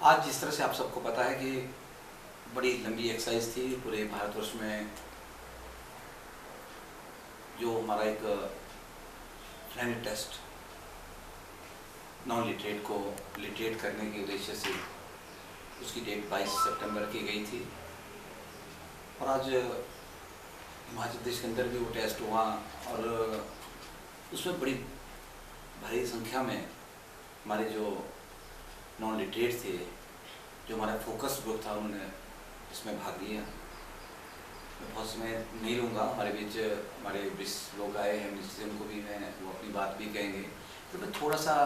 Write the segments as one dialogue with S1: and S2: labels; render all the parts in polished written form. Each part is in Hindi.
S1: आज जिस तरह से आप सबको पता है कि बड़ी लंबी एक्सरसाइज थी पूरे भारतवर्ष में, जो हमारा एक फ्लैनेट टेस्ट नॉन लिटरेट को लिटरेट करने के उद्देश्य से उसकी डेट 22 सितंबर की गई थी। और आज हिमाचल प्रदेश के अंदर भी वो टेस्ट हुआ और उसमें बड़ी भारी संख्या में हमारे जो नॉन लिटरेट थे, जो हमारा फोकस ग्रुप था, उन्होंने इसमें भाग लिया। मैं बहुत समय नहीं लूँगा, हमारे बीच हमारे 20 लोग आए हैं, जिससे उनको भी मैं वो अपनी बात भी कहेंगे। तो मैं थोड़ा सा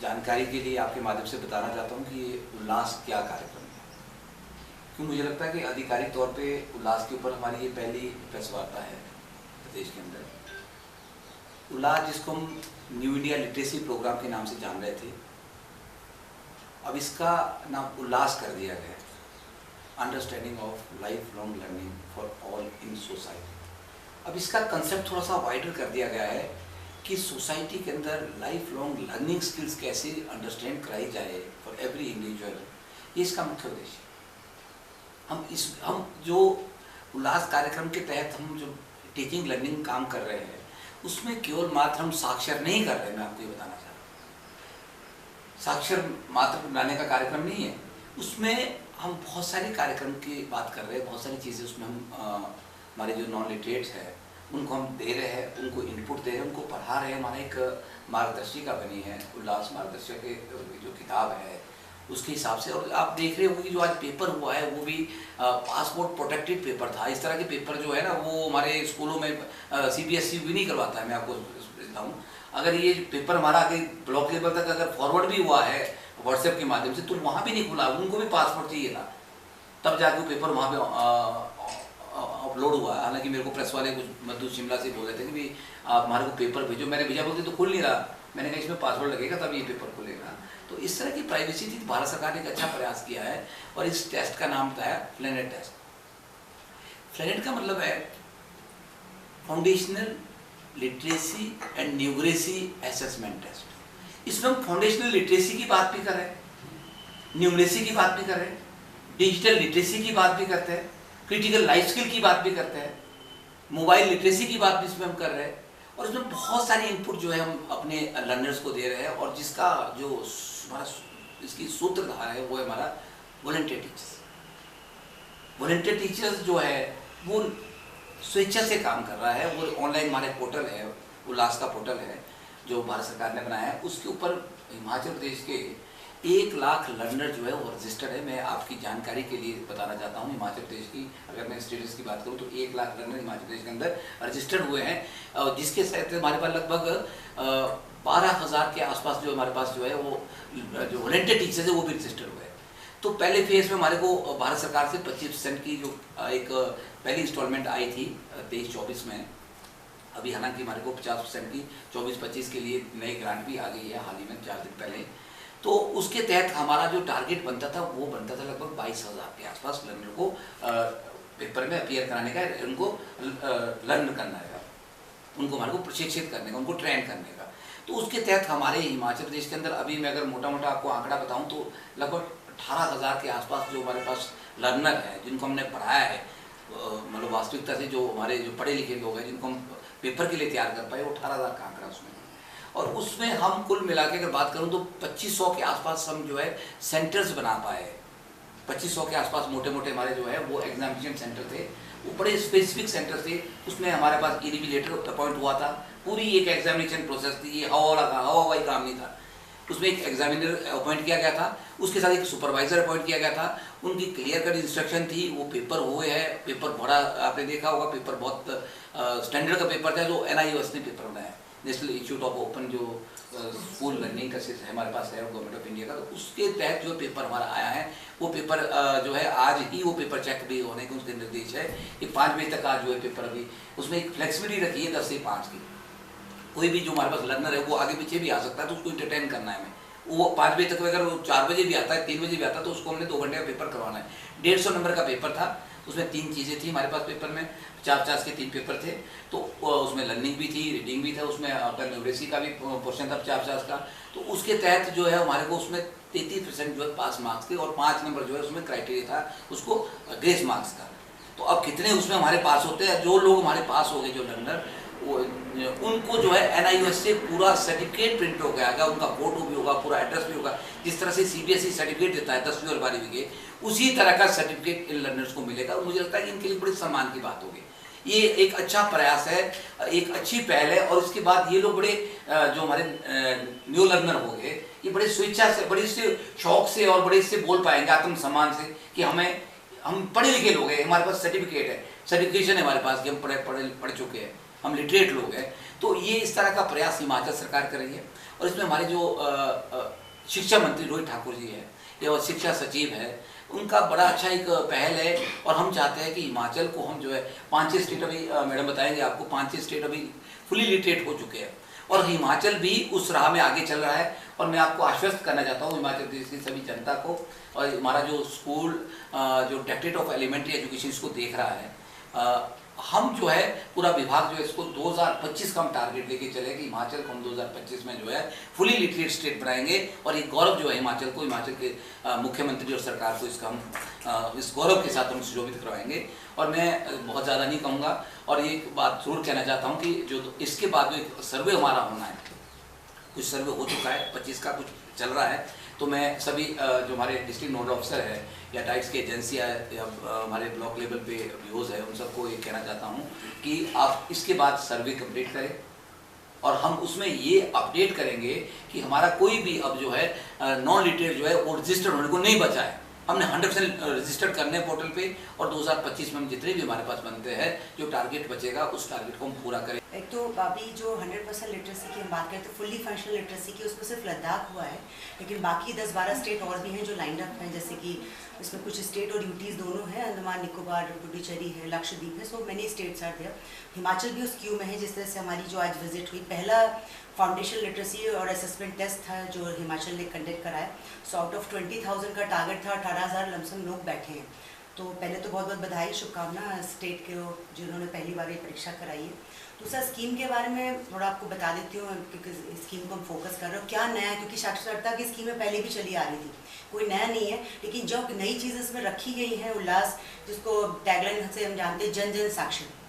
S1: जानकारी के लिए आपके माध्यम से बताना चाहता हूँ कि ये उल्लास क्या कार्यक्रम है, क्योंकि मुझे लगता है कि आधिकारिक तौर पे उल्लास के ऊपर हमारी ये पहली प्रेस वार्ता है प्रदेश के अंदर। उल्लास जिसको हम न्यू इंडिया लिटरेसी प्रोग्राम के नाम से जान रहे थे, अब इसका नाम उल्लास कर दिया गया है, understanding of life long learning for all in society. अब इसका कंसेप्ट थोड़ा सा वाइडर कर दिया गया है कि सोसाइटी के अंदर लाइफ लॉन्ग लर्निंग स्किल्स कैसे अंडरस्टैंड कराई जाए फॉर एवरी इंडिविजुअल, ये इसका मुख्य उद्देश्य है। हम जो उल्लास कार्यक्रम के तहत हम जो टीचिंग लर्निंग काम कर रहे हैं, उसमें केवल मात्र हम साक्षर नहीं कर रहे हैं। मैं आपको ये बताना चाह रहा हूँ, साक्षर मात्र बनाने का कार्यक्रम नहीं है, उसमें हम बहुत सारे कार्यक्रम की बात कर रहे हैं, बहुत सारी चीज़ें उसमें हम हमारे जो नॉन लिटरेट्स हैं उनको हम दे रहे हैं, उनको इनपुट दे रहे हैं, उनको पढ़ा रहे हैं। हमारा एक मार्गदर्शिका बनी है, उल्लास मार्गदर्शिका के जो किताब है उसके हिसाब से। और आप देख रहे हो कि जो आज पेपर हुआ है वो भी पासपोर्ट प्रोटेक्टेड पेपर था। इस तरह के पेपर जो है ना, वो हमारे स्कूलों में CBSE भी नहीं करवाता है। मैं आपको बताऊँ, अगर ये पेपर हमारा आगे ब्लॉक लेवल तक अगर फॉरवर्ड भी हुआ है व्हाट्सएप के माध्यम से, तो वहाँ भी नहीं खुला, उनको भी पासपोर्ट चाहिए था, तब जाके वो पेपर वहाँ पे अपलोड हुआ। हालांकि मेरे को प्रेस वाले कुछ मधु शिमला से बोल रहे थे कि भाई आप हमारे को पेपर भेजो, मैंने भेजा, बोलते तो खुल नहीं रहा। मैंने कहा इसमें पासवर्ड लगेगा तब ये पेपर खुलेगा। तो इस तरह की प्राइवेसी थी, भारत सरकार ने एक अच्छा प्रयास किया है और इस टेस्ट का नाम था फ्लैनेट टेस्ट। फ्लैनेट का मतलब है foundational literacy and numeracy assessment test. इसमें हम फाउंडेशनल लिटरेसी की बात भी कर रहे हैं, न्यूमरेसी की बात भी कर रहे हैं, डिजिटल लिटरेसी की बात भी करते हैं, क्रिटिकल लाइफ स्किल की बात भी करते हैं, मोबाइल लिटरेसी की बात भी इसमें हम कर रहे हैं। और इसमें बहुत सारी इनपुट जो है हम अपने लर्नर्स को दे रहे हैं, और जिसका जो हमारा इसकी सूत्रधार है वो है हमारा वॉलंटियर टीचर्स। वॉलंटियर टीचर्स जो है वो स्वेच्छा से काम कर रहा है। वो ऑनलाइन हमारे पोर्टल है, उल्लास का पोर्टल है जो भारत सरकार ने बनाया है, उसके ऊपर हिमाचल प्रदेश के 1 लाख लर्नर जो है वो रजिस्टर्ड है। मैं आपकी जानकारी के लिए बताना चाहता हूँ, हिमाचल प्रदेश की अगर मैं स्टेटस की बात करूँ तो 1 लाख लर्नर हिमाचल प्रदेश के अंदर रजिस्टर्ड हुए हैं, जिसके साथ हमारे पास लगभग 12,000 के आसपास जो हमारे पास जो है वो जो वॉलंटियर टीचर्स है वो भी रजिस्टर्ड हुए हैं। तो पहले फेज में हमारे को भारत सरकार से 25% की जो एक पहली इंस्टॉलमेंट आई थी 23-24 में। अभी हालांकि हमारे को 50% की 24-25 के लिए नई ग्रांट भी आ गई है हाल ही में 4 दिन पहले। तो उसके तहत हमारा जो टारगेट बनता था वो बनता था लगभग 22,000 के आसपास लर्नर को पेपर में अपीयर कराने का, उनको लर्न करना है, उनको हमारे को प्रशिक्षित करने का, उनको ट्रेन करने का। तो उसके तहत हमारे हिमाचल प्रदेश के अंदर अभी मैं अगर मोटा मोटा आपको आंकड़ा बताऊं तो लगभग 18,000 के आसपास जो हमारे पास लर्नर है जिनको हमने पढ़ाया है, मतलब वास्तविकता से जो हमारे जो पढ़े लिखे लोग हैं जिनको हम पेपर के लिए तैयार कर पाए, वो 18,000 का आंकड़ा उसमें। और उसमें हम कुल मिला के अगर बात करूं तो 2500 के आसपास हम जो है सेंटर्स बना पाए। 2500 के आसपास मोटे मोटे हमारे जो है वो एग्जामिनेशन सेंटर थे, वो बड़े स्पेसिफिक सेंटर थे। उसमें हमारे पास इन्विजिलेटर अपॉइंट हुआ था, पूरी एक एग्जामिनेशन प्रोसेस थी, ये हवाई काम नहीं था। उसमें एक एग्जामिनर अपॉइंट किया गया था, उसके साथ एक सुपरवाइजर अपॉइंट किया गया था, उनकी क्लियर कट इंस्ट्रक्शन थी। वो पेपर हुए है, पेपर बड़ा आपने देखा होगा, पेपर बहुत स्टैंडर्ड का पेपर था जो NIOS ने पेपर बनाया, नेशनल इंस्टीट्यूट ऑफ ओपन जो स्कूल लर्निंग का है हमारे पास है गवर्नमेंट ऑफ इंडिया का। तो उसके तहत जो पेपर हमारा आया है वो पेपर जो है आज ही वो पेपर चेक भी होने के उसके निर्देश है कि 5 बजे तक आज जो है पेपर, अभी उसमें एक फ्लेक्सिबिलिटी रखी है 10 से 5 की। कोई भी जो हमारे पास लर्नर है वो आगे पीछे भी आ सकता है, तो उसको इंटरटेन करना है हमें। वो 5 बजे तक, अगर वो 4 बजे भी आता है, 3 बजे भी आता है, तो उसको हमने 2 घंटे का पेपर करवाना है। 150 नंबर का पेपर था, उसमें 3 चीज़ें थी हमारे पास पेपर में, 50-50 के 3 पेपर थे। तो उसमें लर्निंग भी थी, रीडिंग भी था, उसमें आपका न्यूमरेसी का भी पोर्शन था 50-50 का। तो उसके तहत जो है हमारे को उसमें 33% जो है पास मार्क्स थे और 5 नंबर जो है उसमें क्राइटेरिया था उसको ग्रेस मार्क्स का। तो अब कितने उसमें हमारे पास होते हैं, जो लोग हमारे पास हो गए जो लर्नर, उनको जो है NIOS से पूरा सर्टिफिकेट प्रिंट हो गया आएगा, उनका फोटो भी होगा, पूरा एड्रेस भी होगा। जिस तरह से CBSE सर्टिफिकेट देता है 10वीं और 12वीं के, उसी तरह का सर्टिफिकेट इन लर्नर्स को मिलेगा। और मुझे लगता है कि इनके लिए बड़ी सम्मान की बात होगी। ये एक अच्छा प्रयास है, एक अच्छी पहल है। और इसके बाद ये लोग बड़े जो हमारे न्यू लर्नर हो गए, ये बड़े स्वेच्छा से, बड़े से शौक से और बड़े से बोल पाएंगे आत्मसम्मान से कि हम पढ़े लिखे लोग हैं, हमारे पास सर्टिफिकेट है, सर्टिफिकेशन है हमारे पास कि हम पढ़ चुके हैं, हम लिटरेट लोग हैं। तो ये इस तरह का प्रयास हिमाचल सरकार कर रही है। और इसमें हमारे जो शिक्षा मंत्री रोहित ठाकुर जी है या शिक्षा सचिव है, उनका बड़ा अच्छा एक पहल है। और हम चाहते हैं कि हिमाचल को हम जो है 5-6 स्टेट अभी मैडम बताएंगे आपको, 5-6 स्टेट अभी फुली लिटरेट हो चुके हैं और हिमाचल भी उस राह में आगे चल रहा है। और मैं आपको आश्वस्त करना चाहता हूँ हिमाचल प्रदेश की सभी जनता को, और हमारा जो स्कूल जो डायरेक्टरेट ऑफ एलिमेंट्री एजुकेशन इसको देख रहा है, हम जो है पूरा विभाग जो है इसको 2025 का हम टारगेट लेके चले कि हिमाचल को हम 2025 में जो है फुली लिटरेट स्टेट बनाएंगे। और ये गौरव जो है हिमाचल को, हिमाचल के मुख्यमंत्री और सरकार को इसका हम इस गौरव के साथ हम सुशोभित करवाएंगे। और मैं बहुत ज़्यादा नहीं कहूँगा, और एक बात जरूर कहना चाहता हूँ कि जो इसके बाद जो एक सर्वे हमारा होना है, कुछ सर्वे हो चुका है, 25 का कुछ चल रहा है। तो मैं सभी जो हमारे डिस्ट्रिक्ट नोडल ऑफिसर है या टाइप्स की एजेंसियाँ या हमारे ब्लॉक लेवल पे व्यूज़ है, उन सबको ये कहना चाहता हूँ कि आप इसके बाद सर्वे कंप्लीट करें। और हम उसमें ये अपडेट करेंगे कि हमारा कोई भी अब जो है नॉन लिटरेट जो है वो रजिस्टर्ड होने को नहीं बचा है। हमने 100% रजिस्टर्ड करने पोर्टल पे, और 2025 में हम जितने भी हमारे पास बनते हैं जो टारगेट बचेगा उस टारगेट को हम पूरा करें।
S2: एक तो अभी जो 100% लिटरेसी की हम बात करें तो फुल्ली फंक्शनल लिटरेसी की उसमें सिर्फ लद्दाख हुआ है, लेकिन बाकी 10-12 स्टेट और भी हैं जो लाइंड अप हैं। जैसे कि इसमें कुछ स्टेट और यूटीज़ दोनों हैं, अंडमान निकोबार, पुडुचेरी है, लक्षद्वीप है। So many states are there. Himachal भी उस क्यू में है। जिस तरह से हमारी जो आज विजिट हुई, पहला फाउंडेशन लिटरेसी और असेसमेंट टेस्ट था जो हिमाचल ने कंडक्ट कराया। सो आउट ऑफ 20,000 का टारगेट था, 18,000 लमसम लोग बैठे हैं। तो पहले तो बहुत बहुत बधाई, शुभकामना स्टेट के जिन्होंने पहली बार ये परीक्षा कराई है। दूसरा स्कीम के बारे में थोड़ा आपको बता देती हूँ, क्योंकि स्कीम को हम फोकस कर रहे हो क्या नया है, क्योंकि साक्षरता की स्कीमें पहले भी चली आ रही थी, कोई नया नहीं है। लेकिन जो नई चीज़ इसमें रखी गई है, उल्लास, जिसको टैगलाइन से हम जानते हैं जन जन साक्षर।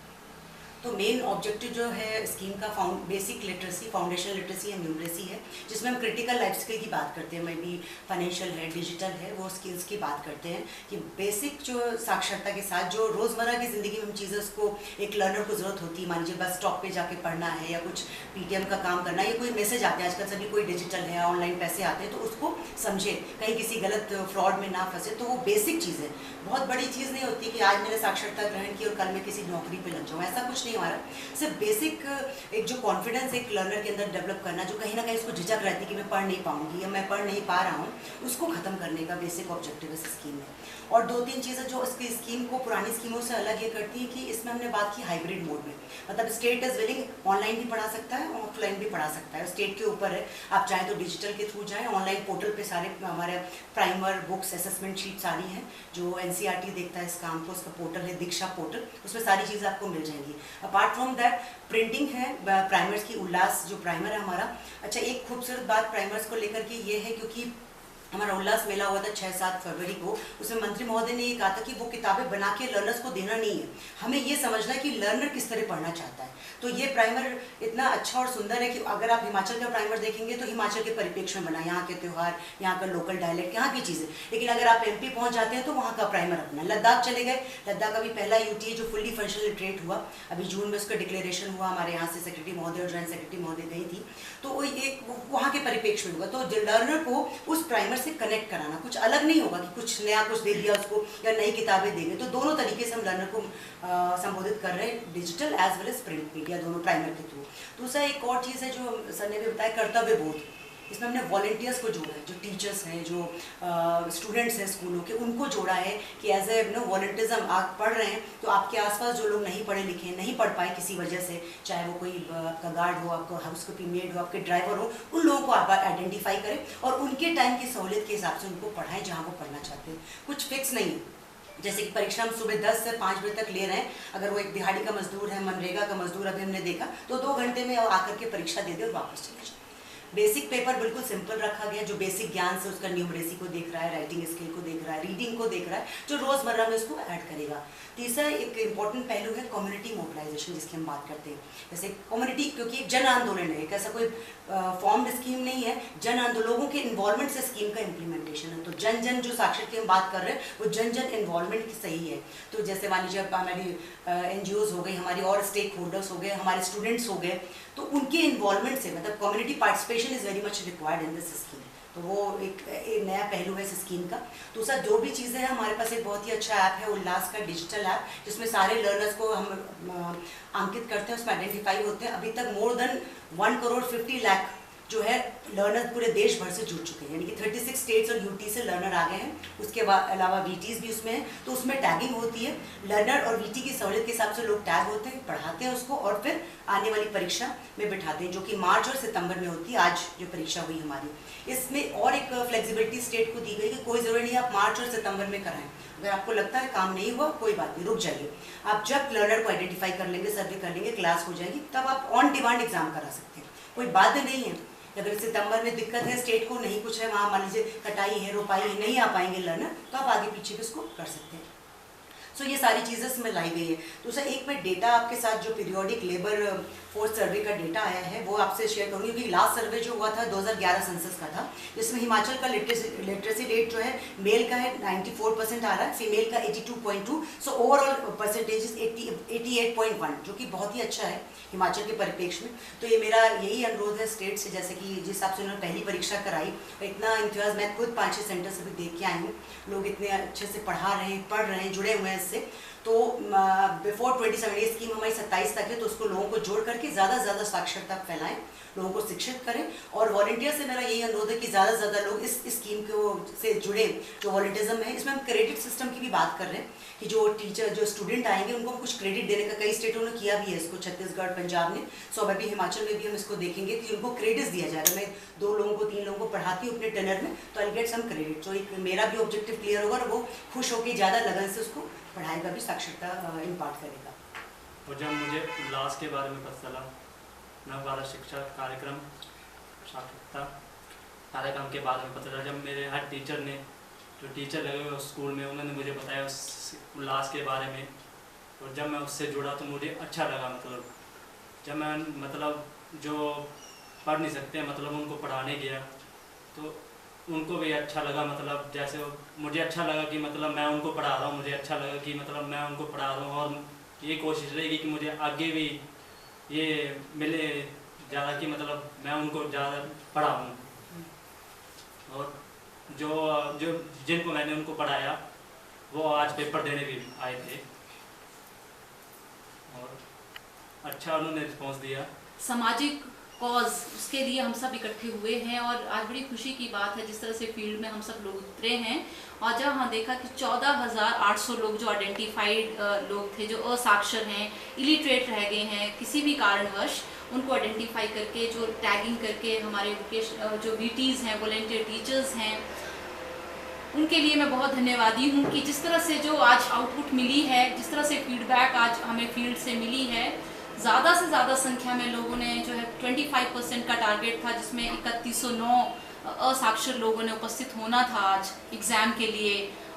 S2: तो मेन ऑब्जेक्टिव जो है स्कीम का basic literacy, foundation literacy and numeracy है, जिसमें हम क्रिटिकल लाइफ स्किल की बात करते हैं, मे बी फाइनेंशियल है, डिजिटल है, वो स्किल्स की बात करते हैं कि बेसिक जो साक्षरता के साथ जो रोज़मर्रा की ज़िंदगी में हम चीज़ें उसको एक लर्नर को ज़रूरत होती है। मान लीजिए बस स्टॉप पे जाके पढ़ना है या कुछ PTM का काम करना है, या कोई मैसेज आते हैं, आजकल सभी कोई डिजिटल है, ऑनलाइन पैसे आते हैं, तो उसको समझे, कहीं किसी गलत फ्रॉड में ना फंसे। तो वो बेसिक चीज़ है, बहुत बड़ी चीज़ नहीं होती कि आज मैंने साक्षरता ग्रहण की और कल मैं किसी नौकरी पे लग जाऊँ, ऐसा कुछ नहीं। हमारा सिर्फ बेसिक एक जो कॉन्फिडेंस एक लर्नर के अंदर डेवलप करना, जो कहीं ना कहीं उसको झिझक रहती है कि मैं पढ़ नहीं पाऊंगी या मैं पढ़ नहीं पा रहा हूँ, उसको खत्म करने का बेसिक ऑब्जेक्टिव इस स्कीम में। और 2-3 चीज़ें जो इसकी स्कीम को पुरानी स्कीमों से अलग ये करती है कि इसमें हमने बात की हाइब्रिड मोड में, मतलब स्टेट इज विलिंग, ऑनलाइन भी पढ़ा सकता है, ऑफलाइन भी पढ़ा सकता है, स्टेट के ऊपर है। आप चाहें तो डिजिटल के थ्रू जाएँ, ऑनलाइन पोर्टल पे सारे हमारे प्राइमर बुक्स, असेसमेंट शीट सारी हैं, जो NCERT देखता है इस काम को, उसका पोर्टल है दीक्षा पोर्टल, उसमें सारी चीज़ें आपको मिल जाएंगी। अपार्ट फ्रॉम दैट प्रिंटिंग है प्राइमर्स की, उल्लास जो प्राइमर है हमारा। अच्छा, एक खूबसूरत बात प्राइमर्स को लेकर के ये है, क्योंकि हमारा उल्लास मेला हुआ था 6-7 फरवरी को, उसमें मंत्री महोदय ने ये कहा था कि वो किताबें बना के लर्नर्स को देना नहीं है, हमें ये समझना है कि लर्नर किस तरह पढ़ना चाहता है। तो ये प्राइमर इतना अच्छा और सुंदर है कि अगर आप हिमाचल का प्राइमर देखेंगे तो हिमाचल के परिप्रेक्ष्य में बना, यहाँ के त्यौहार, यहाँ का लोकल डायलेक्ट, यहाँ की चीज़ें। लेकिन अगर आप MP पहुँच जाते हैं तो वहाँ का प्राइमर अपना। लद्दाख चले गए, लद्दाख अभी पहला UTA जो फुल्ली फंक्शनल लिटरेट हुआ, अभी जून में उसका डिक्लेरेशन हुआ, हमारे यहाँ से सेक्रेटरी महोदय और जॉइंट सेक्रेटरी महोदय गई थी, तो वो एक वहाँ के परिप्रेक्ष्य में होगा। तो लर्नर को उस प्राइमर से कनेक्ट कराना, कुछ अलग नहीं होगा कि कुछ नया कुछ दे दिया उसको या नई किताबें देंगे। तो दोनों तरीके से हम लर्नर को संबोधित कर रहे हैं, digital as well as print media, दोनों प्राइमर के थ्रू। दूसरा एक और चीज़ है जो सर ने भी बताया, कर्तव्य बोध। इसमें हमने वॉलेंटियर्स को जोड़ा है, जो टीचर्स हैं, जो स्टूडेंट्स हैं स्कूलों के, उनको जोड़ा है कि एज ए वॉलेंटिज्म आप पढ़ रहे हैं तो आपके आसपास जो लोग नहीं पढ़े लिखे हैं, नहीं पढ़ पाए किसी वजह से, चाहे वो कोई आपका गार्ड हो, आपका हाउसकीपिंग मेड हो, आपके ड्राइवर हो, उन लोगों को आप आइडेंटिफाई करें और उनके टाइम की सहूलियत के हिसाब से उनको पढ़ाएं जहाँ वो पढ़ना चाहते हैं। कुछ फिक्स नहीं है जैसे कि परीक्षा हम सुबह 10 से 5 बजे तक ले रहे हैं, अगर वो एक दिहाड़ी का मजदूर है, मनरेगा का मजदूर अभी हमने देखा, तो 2 घंटे में आकर के परीक्षा दे दे और वापस चले जाए। बेसिक पेपर बिल्कुल सिंपल रखा गया, जो बेसिक ज्ञान से उसका न्यूमरेसी को देख रहा है, राइटिंग स्किल को देख रहा है, रीडिंग को देख रहा है, जो रोजमर्रा में उसको ऐड करेगा। तीसरा एक इम्पॉर्टेंट पहलू है कम्युनिटी मोबिलाइजेशन, जिसकी हम बात करते हैं। जैसे कम्युनिटी, क्योंकि एक जन आंदोलन है, एक ऐसा कोई फॉर्म्ड स्कीम नहीं है, जन आंदोलन, लोगों के इन्वॉल्वमेंट से स्कीम का इम्प्लीमेंटेशन है। तो जन जन जो साक्षर की हम बात कर रहे हैं, वो जन जन इन्वॉल्वमेंट की सही है। तो जैसे मान लीजिए हमारी NGOs हो गई, हमारी और स्टेक होल्डर्स हो गए, हमारे स्टूडेंट्स हो गए, तो उनके इन्वॉल्वमेंट से, मतलब community participation is very much required in this scheme. तो वो एक नया पहलू है इस स्कीम का। दूसरा जो भी चीज़ें हैं, हमारे पास एक बहुत ही अच्छा ऐप है उल्लास का, डिजिटल ऐप, जिसमें सारे लर्नर्स को हम अंकित करते हैं, उसमें आइडेंटिफाई होते हैं। अभी तक मोर देन 1,50,00,000 जो है लर्नर पूरे देश भर से जुड़ चुके हैं, यानी कि 36 स्टेट्स और UT से लर्नर आ गए हैं। उसके अलावा VTs भी उसमें है, तो उसमें टैगिंग होती है। लर्नर और VT की सहूलियत के हिसाब से लोग टैग होते हैं, पढ़ाते हैं उसको, और फिर आने वाली परीक्षा में बिठाते हैं, जो कि मार्च और सितंबर में होती है। आज जो परीक्षा हुई हमारी, इसमें और एक फ्लेक्सिबिलिटी स्टेट को दी गई कि कोई ज़रूरी नहीं आप मार्च और सितंबर में कराएं। अगर आपको लगता है काम नहीं हुआ, कोई बात नहीं, रुक जाइए। आप जब लर्नर को आइडेंटिफाई कर लेंगे, सर्वे कर लेंगे, क्लास हो जाएगी, तब आप ऑन डिमांड एग्जाम करा सकते हैं, कोई बाध्य नहीं है। अगर सितंबर में दिक्कत है, स्टेट को नहीं कुछ है, वहाँ मान लीजिए कटाई है, रोपाई है, नहीं आ पाएंगे लर्नर, तो आप आगे पीछे भी इसको कर सकते हैं। सो ये सारी चीज़ें इसमें लाई गई है। दूसरा एक मैं डेटा आपके साथ, जो पीरियोडिक लेबर फोर्स सर्वे का डेटा आया है, वो आपसे शेयर करूँगी, क्योंकि लास्ट सर्वे जो हुआ था 2011 सेंसस का था, जिसमें हिमाचल का लिटरेसी रेट जो है मेल का है 94% आ रहा है, फीमेल का 82.2, सो ओवरऑल परसेंटेज 88.1, जो कि बहुत ही अच्छा है हिमाचल के परिप्रेक्ष्य में। तो ये मेरा यही अनुरोध है स्टेट से, जैसे कि जिस हिसाब से उन्होंने पहली परीक्षा कराई, इतना इंतजाज, मैं खुद 5-6 सेंटर से भी देख के आई हूँ, लोग इतने अच्छे से पढ़ रहे हैं, जुड़े हुए हैं इससे। तो बिफोर 2070 स्कीम हमारी 27 तक है, तो उसको लोगों को जोड़ करके ज़्यादा से ज़्यादा साक्षरता फैलाएं, लोगों को शिक्षित करें। और वॉलंटियर से मेरा यही अनुरोध है कि ज़्यादा से ज़्यादा लोग इस स्कीम को से जुड़े, जो वॉलंटियरिज्म है। इसमें हम क्रेडिट सिस्टम की भी बात कर रहे हैं कि जो टीचर, जो स्टूडेंट आएंगे, उनको कुछ क्रेडिट देने का, कई स्टेटों ने किया भी है इसको, छत्तीसगढ़, पंजाब ने। सो अभी हिमाचल में भी हम इसको देखेंगे कि उनको क्रेडिट्स दिया जाएगा। मैं 2 लोगों को 3 लोगों को पढ़ाती हूँ अपने टेनर में, तो आई गेट सम क्रेडिट। तो एक मेरा भी ऑब्जेक्टिव क्लियर होगा और वो खुश होकर ज़्यादा लगन से उसको पढ़ाएगा भी, साक्षरता इम्पार्ट करेगा।
S3: और जब मुझे उल्लास के बारे में पता चला, नव भारत शिक्षा कार्यक्रम, साक्षरता कार्यक्रम के बारे में पता चला, जब मेरे हर टीचर ने, जो टीचर लगे हुए उस स्कूल में, उन्होंने मुझे बताया उस उल्लास के बारे में, और जब मैं उससे जुड़ा तो मुझे अच्छा लगा। मतलब जब मैं, मतलब जो पढ़ नहीं सकते, मतलब उनको पढ़ाने गया, तो उनको भी अच्छा लगा। मतलब जैसे मुझे अच्छा लगा कि मतलब मैं उनको पढ़ा रहा हूँ, मुझे अच्छा लगा कि मतलब मैं उनको पढ़ा रहा हूँ, और ये कोशिश रहेगी कि मुझे आगे भी ये मिले ज़्यादा, कि मतलब मैं उनको ज़्यादा पढ़ाऊँ। और जो जिनको मैंने उनको पढ़ाया, वो आज पेपर देने भी आए थे, और अच्छा उन्होंने रिस्पॉन्स दिया।
S4: सामाजिक कॉज, उसके लिए हम सब इकट्ठे हुए हैं, और आज बड़ी खुशी की बात है जिस तरह से फील्ड में हम सब लोग उतरे हैं। और जब हम देखा कि 14,800 लोग जो आइडेंटिफाइड लोग थे, जो असाक्षर हैं, इलिटरेट रह गए हैं किसी भी कारणवश, उनको आइडेंटिफाई करके, जो टैगिंग करके हमारे जो VTs हैं, वॉलंटियर टीचर्स हैं, उनके लिए मैं बहुत धन्यवादी हूँ कि जिस तरह से जो आज आउटपुट मिली है, जिस तरह से फीडबैक आज हमें फील्ड से मिली है, ज़्यादा से ज़्यादा संख्या में लोगों ने, जो है 25% का टारगेट था, जिसमें 3109 असाक्षर लोगों ने उपस्थित होना था आज एग्ज़ाम के लिए।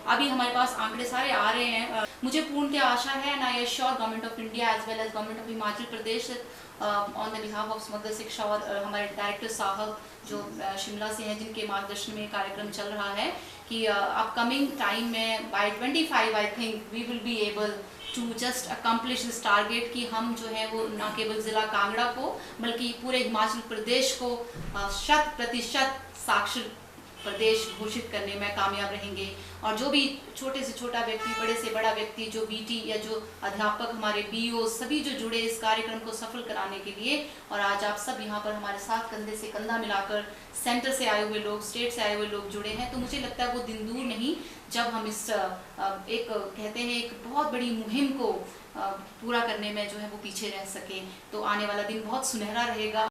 S4: अभी हमारे पास आंकड़े सारे आ रहे हैं। मुझे पूर्णतः आशा है, and I assure government of India as well as government of Himachal Pradesh on the behalf of Samagra Shiksha, और हमारे डायरेक्टर साहब जो शिमला से हैं, जिनके मार्गदर्शन में कार्यक्रम चल रहा है, कि अपकमिंग टाइम में by 25 I think we will be able to just accomplish this target, कि हम जो है वो न केवल ज़िला कांगड़ा को, बल्कि पूरे हिमाचल प्रदेश को 100% साक्षर प्रदेश घोषित करने में कामयाब रहेंगे। और जो भी छोटे से छोटा व्यक्ति, बड़े से बड़ा व्यक्ति, जो VT या जो अध्यापक, हमारे BO, सभी जो जुड़े इस कार्यक्रम को सफल कराने के लिए, और आज आप सब यहाँ पर हमारे साथ कंधे से कंधा मिलाकर सेंटर से आए हुए लोग, स्टेट से आए हुए लोग जुड़े हैं, तो मुझे लगता है वो दिन दूर नहीं जब हम इस एक कहते हैं एक बहुत बड़ी मुहिम को पूरा करने में जो है वो पीछे रह सके। तो आने वाला दिन बहुत सुनहरा रहेगा।